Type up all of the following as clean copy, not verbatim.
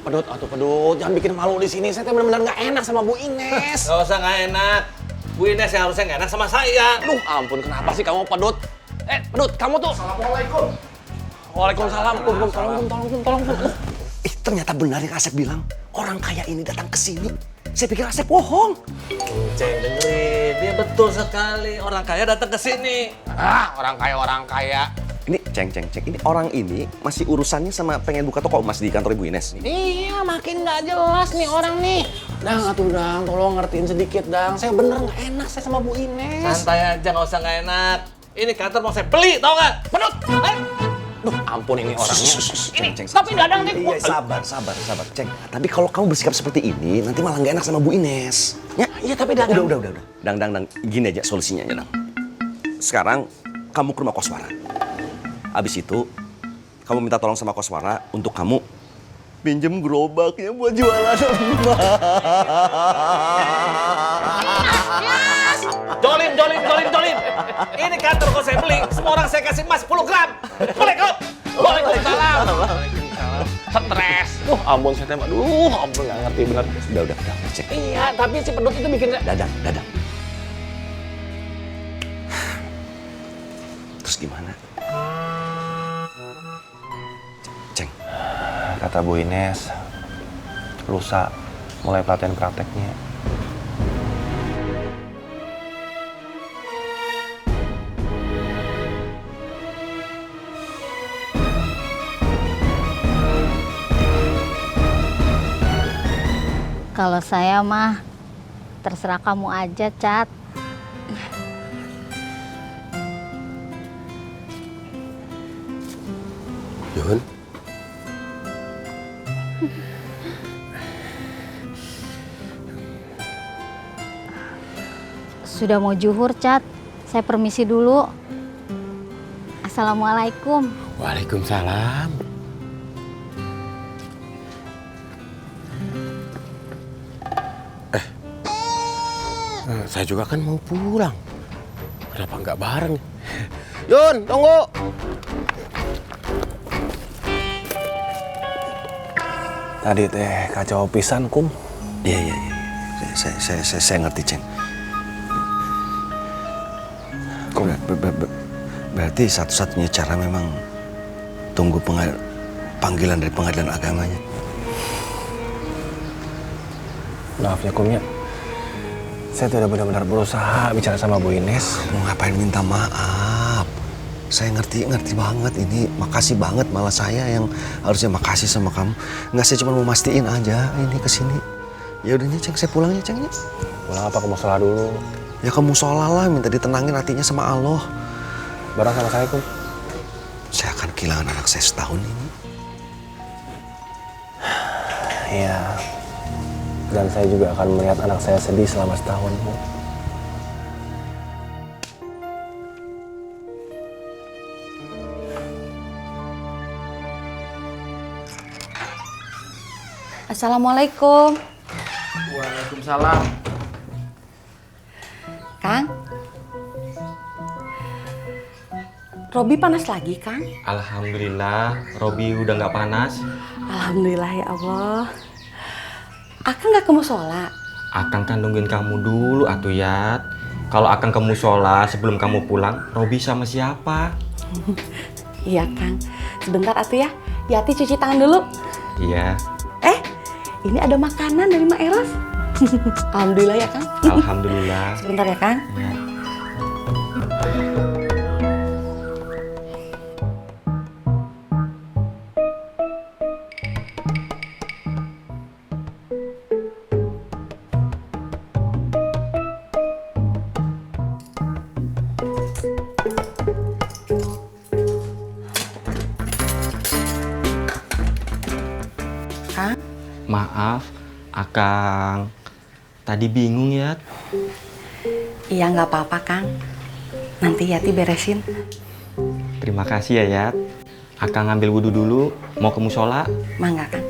Pedut, atuh pedut, jangan bikin malu di sini. Saya benar-benar nggak enak sama Bu Ines. Gak usah nggak enak. Bu Ines yang harusnya nggak enak sama saya. Aduh, ampun, kenapa sih kamu pedut? Pedut, kamu tuh. Assalamualaikum. Waalaikumsalam. Tolong. Ternyata benar yang Asep bilang. Orang kaya ini datang ke sini. Saya pikir Asep bohong. Ceng, dengerin. Dia betul sekali. Orang kaya datang ke sini. Orang kaya. Ini ceng. Ini orang ini masih urusannya sama pengen buka toko emas di kantor Ibu Ines. Iya, makin nggak jelas nih orang nih. Dang, tolong ngertiin sedikit, Dang. Saya bener nggak enak saya sama Bu Ines. Santai aja, nggak usah nggak enak. Ini kantor mau saya beli, tau nggak? Pedut, Duh, ampun ini orangnya. Ceng. Tapi Dadang nih. Iya, sabar. Ceng, tapi kalau kamu bersikap seperti ini, nanti malah nggak enak sama Bu Ines. Ya? Iya, tapi Dadang. Udah. Dang. Gini aja solusinya ya, Dang. Sekarang kamu ke rumah Koswara. Abis itu, kamu minta tolong sama Koswara untuk kamu pinjem gerobaknya buat jualan emas. Jolim. Ini kantor kok saya beli, semua orang saya kasih emas 10 gram. Boleh kok? Waalaikumsalam. Stres. Ampun saya tembak. Ampun nggak ngerti bener. Udah, cek. Iya, tapi si pedut itu bikin saya... Dadang. Terus gimana? Ceng. Kata Bu Ines, lusa mulai pelatihan prakteknya. Kalau saya mah terserah kamu aja, Cat. Yun? Sudah mau zuhur, Cat. Saya permisi dulu. Assalamualaikum. Waalaikumsalam. Saya juga kan mau pulang. Kenapa nggak bareng? Yun, tunggu. Tadi teh kacau pisan, Kum. Iya. Saya ngerti, Ceng. Berarti satu-satunya cara memang tunggu panggilan dari pengadilan agamanya. Maaf ya, Kum ya. Saya tuh udah benar-benar berusaha bicara sama Bu Ines. Mau ngapain minta maaf? Saya ngerti banget ini. Makasih banget, malah saya yang harusnya makasih sama kamu. Nggak, saya cuma mau mastiin aja ini kesini. Ya udah nih, Ceng, saya pulang ya, Ceng. Pulang apa, ke musola dulu? Ya ke musola lah, minta ditenangin hatinya sama Allah. Bareng sama saya, Kum. Saya akan kehilangan anak saya setahun ini. Iya. Dan saya juga akan melihat anak saya sedih selama setahun, Bu. Assalamualaikum. Waalaikumsalam. Kang. Robi panas lagi, Kang? Alhamdulillah, Robi udah nggak panas. Alhamdulillah ya Allah. Akang nggak ke musola? Akang kan nungguin kamu dulu, atuh Yat. Kalau Akang ke musola sebelum kamu pulang, Robi sama siapa? Iya, Kang. Sebentar atuh ya. Yati cuci tangan dulu. Iya. Ini ada makanan dari Mak Eros. Alhamdulillah ya, Kang. Alhamdulillah. Sebentar ya, Kang. Ya. Kang. Maaf, Akang. Tadi bingung ya. Iya, nggak apa-apa, Kang. Nanti Yati beresin. Terima kasih ya, Yat. Akang ngambil wudhu dulu, mau ke musola. Mangga, Kang.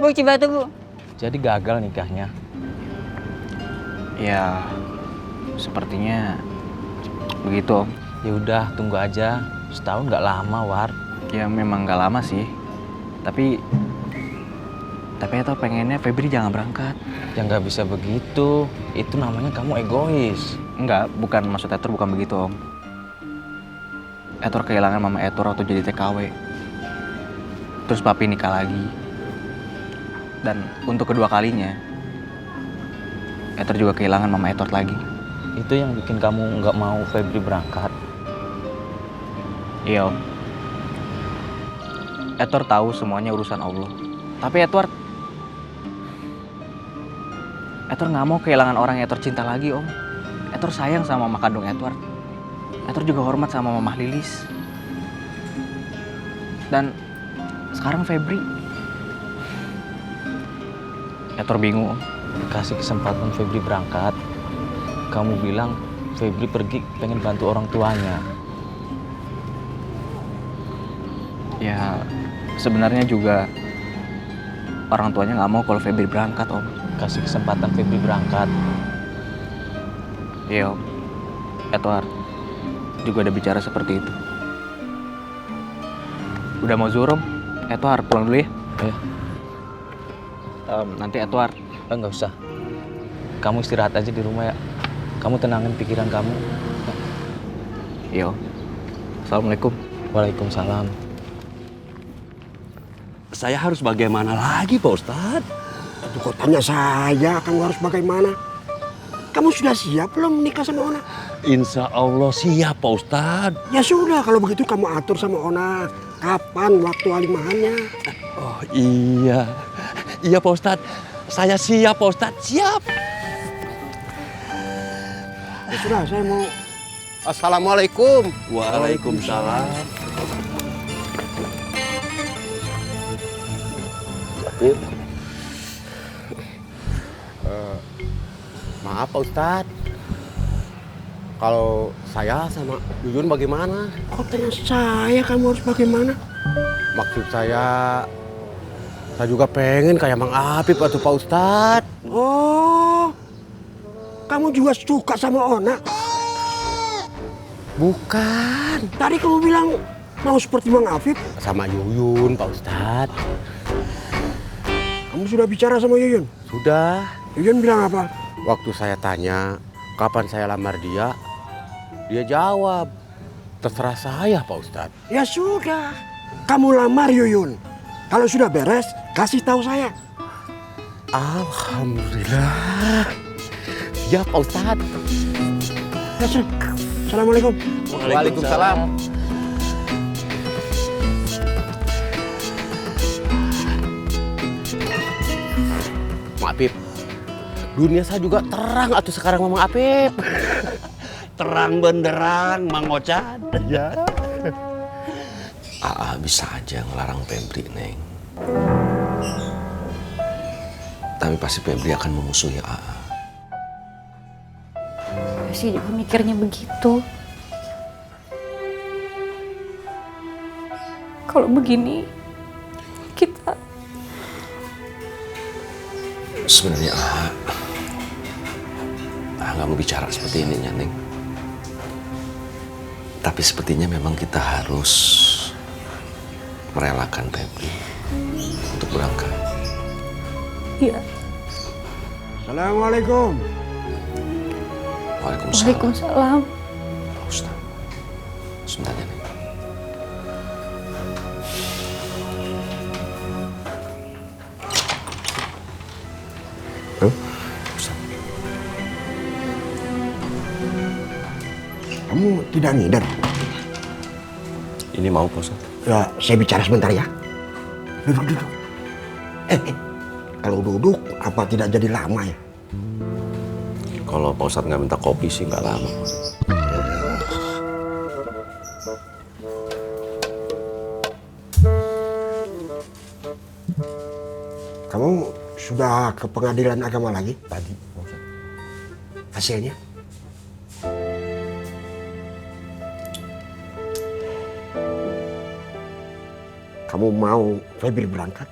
Bu Cibatu, Bu. Jadi gagal nikahnya? Ya, sepertinya begitu, Om. Ya udah, tunggu aja. Setahun nggak lama, War. Ya memang nggak lama sih. Tapi Eto pengennya Febri jangan berangkat. Ya nggak bisa begitu. Itu namanya kamu egois. Enggak, bukan maksud Etor bukan begitu, Om. Etor kehilangan mama Etor waktu jadi TKW. Terus papi nikah lagi. Dan untuk kedua kalinya, Etor juga kehilangan mama Etor lagi. Itu yang bikin kamu nggak mau Febri berangkat. Iya, Om. Etor tahu semuanya urusan Allah. Tapi Etor nggak mau kehilangan orang yang Etor cinta lagi, Om. Etor sayang sama mama kandung Etor. Etor juga hormat sama Mama Lilis. Dan sekarang Febri. Etor bingung, Om. Kasih kesempatan Febri berangkat. Kamu bilang Febri pergi pengen bantu orang tuanya. Ya, sebenarnya juga orang tuanya nggak mau kalau Febri berangkat, Om. Kasih kesempatan Febri berangkat. Iya, Om. Edward juga udah bicara seperti itu. Udah mau zuhur, Om. Edward pulang dulu ya. Ya. Nanti Edward. Nggak usah. Kamu istirahat aja di rumah ya. Kamu tenangin pikiran kamu. Iya, Om. Assalamualaikum. Waalaikumsalam. Saya harus bagaimana lagi, Pak Ustadz? Itu kok tanya saya, kamu harus bagaimana? Kamu sudah siap belum menikah sama Ona? Insya Allah siap, Pak Ustadz. Ya sudah, kalau begitu kamu atur sama Ona. Kapan waktu alimahannya? Oh iya. Iya, Pak Ustadz. Saya siap, Pak Ustadz. Siap. Ya sudah, saya mau... Assalamualaikum. Waalaikumsalam. Maaf Pak Ustadz. Kalau saya sama Yuyun bagaimana? Kok tanya saya kamu harus bagaimana? Maksud saya juga pengen kayak Mang Apip atau Pak Ustadz. Oh, kamu juga suka sama Ona? Bukan. Tadi kamu bilang mau seperti Mang Apip. Sama Yuyun Pak Ustadz. Kamu sudah bicara sama Yuyun? Sudah. Yuyun bilang apa? Waktu saya tanya kapan saya lamar dia jawab, terserah saya Pak Ustadz. Ya sudah, kamu lamar Yuyun. Kalau sudah beres, kasih tahu saya. Alhamdulillah. Ya Pak Ustadz. Ya, Assalamualaikum. Waalaikumsalam. Mang Apip, dunia saya juga terang atuh sekarang Mang Apip. Terang benderang, Mang Ocan. Ya. Aa bisa aja ngelarang Febri, Neng. Tapi pasti Febri akan memusuhi Aa. Sih juga mikirnya begitu. Kalau begini, kita... Sebenarnya Aa nggak mau bicara seperti ini, Neng. Tapi sepertinya memang kita harus merelakan Febri untuk berangkat. Iya. Assalamualaikum. Waalaikumsalam. Waalaikumsalam. Pak Ustadz. Sebentar, Neng. Kamu tidak ngidar? Ini mau, Pak Ustadz? Ya, saya bicara sebentar ya. Duduk. Kalau duduk, apa tidak jadi lama ya? Kalau Pak Ustadz nggak minta kopi sih nggak lama. Kamu sudah ke pengadilan agama lagi tadi? Hasilnya? Kamu mau Febri berangkat?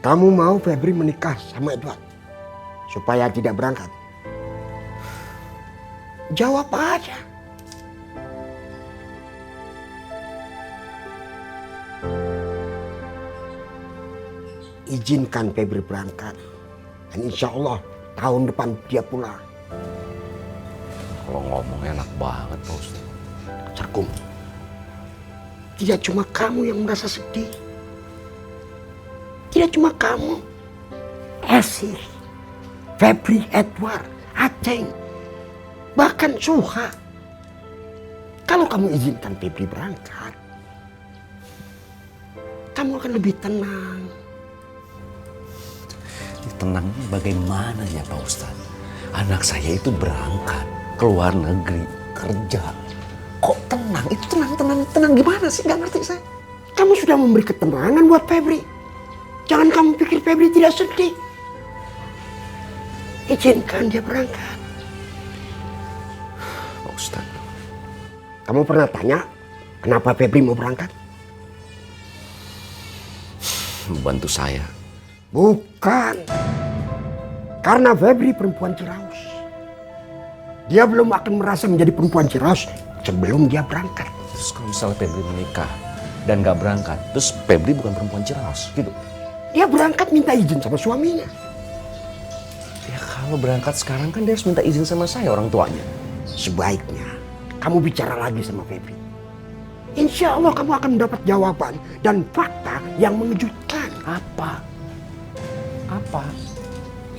Kamu mau Febri menikah sama Edward supaya tidak berangkat? Jawab aja. Izinkan Febri berangkat. Dan insya Allah tahun depan dia pulang. Kalau ngomong enak banget Pak Ustadz. Cerkum. Tidak cuma kamu yang merasa sedih. Tidak cuma kamu. Esir, Febri, Edward, Aceng, bahkan Suha. Kalau kamu izinkan Febri berangkat, kamu akan lebih tenang. Tenangnya bagaimana ya Pak Ustadz? Anak saya itu berangkat ke luar negeri kerja. Kok tenang? Itu tenang gimana sih? Gak ngerti saya. Kamu sudah memberi ketenangan buat Febri. Jangan kamu pikir Febri tidak sedih. Izinkan dia berangkat. Pak Ustadz. Kamu pernah tanya kenapa Febri mau berangkat? Membantu saya. Bukan. Karena Febri perempuan Ciraus. Dia belum akan merasa menjadi perempuan Ciraus sebelum dia berangkat. Terus kalau misalnya Febri menikah dan gak berangkat, terus Febri bukan perempuan Ciraus gitu? Dia berangkat minta izin sama suaminya. Ya kalau berangkat sekarang kan dia harus minta izin sama saya orang tuanya. Sebaiknya kamu bicara lagi sama Febri. Insya Allah kamu akan mendapat jawaban dan fakta yang mengejutkan. Apa?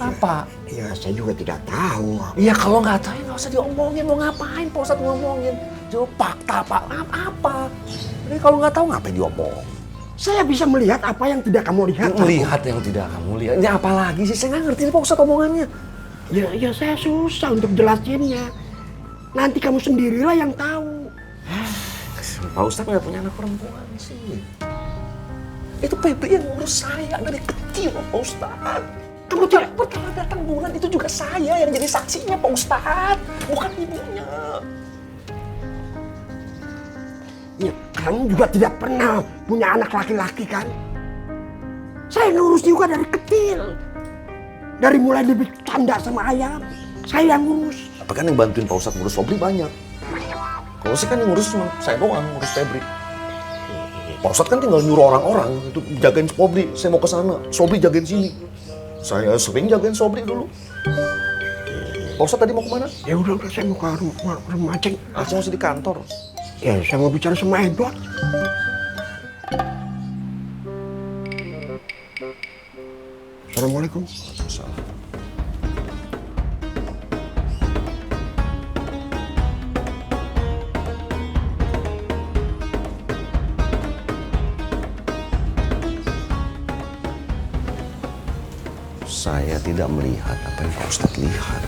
Apa? Ya saya juga tidak tahu. Iya kalau nggak tahu ya nggak usah diomongin. Mau ngapain Pak Ustadz ngomongin? Jawab fakta Pak. Apa? Jadi kalau nggak tahu ngapain diomong? Saya bisa melihat apa yang tidak kamu lihat. Melihat yang tidak kamu lihat. Ini apa lagi sih? Saya nggak ngerti Pak Ustadz omongannya. Ya saya susah untuk jelasinnya. Nanti kamu sendirilah yang tahu. Pak Ustadz nggak punya anak perempuan sih. Itu Febri yang ngurus saya dari kecil Pak Ustadz. Kamu tidak pertama datang bulan itu juga saya yang jadi saksinya Pak Ustadz, bukan ibunya. Ya, kamu juga tidak pernah punya anak laki-laki kan? Saya ngurus juga dari kecil. Dari mulai lebih canda sama ayam, saya yang ngurus. Apa kan yang bantuin Pak Ustadz ngurus Sobri banyak. Kalau saya kan yang ngurus cuma saya doang, ngurus Febri. Pak Ustadz kan tinggal nyuruh orang-orang itu jagain Sobri. Saya mau ke sana, Sobri jagain sini. Saya sering jagain Sobri dulu. Pak Ustadz tadi mau kemana? Ya udah saya mau ke rumah Aceng. Aceng masih di kantor. Ya saya mau bicara sama Edward. Assalamualaikum. Saya tidak melihat apa yang Pak Ustadz lihat.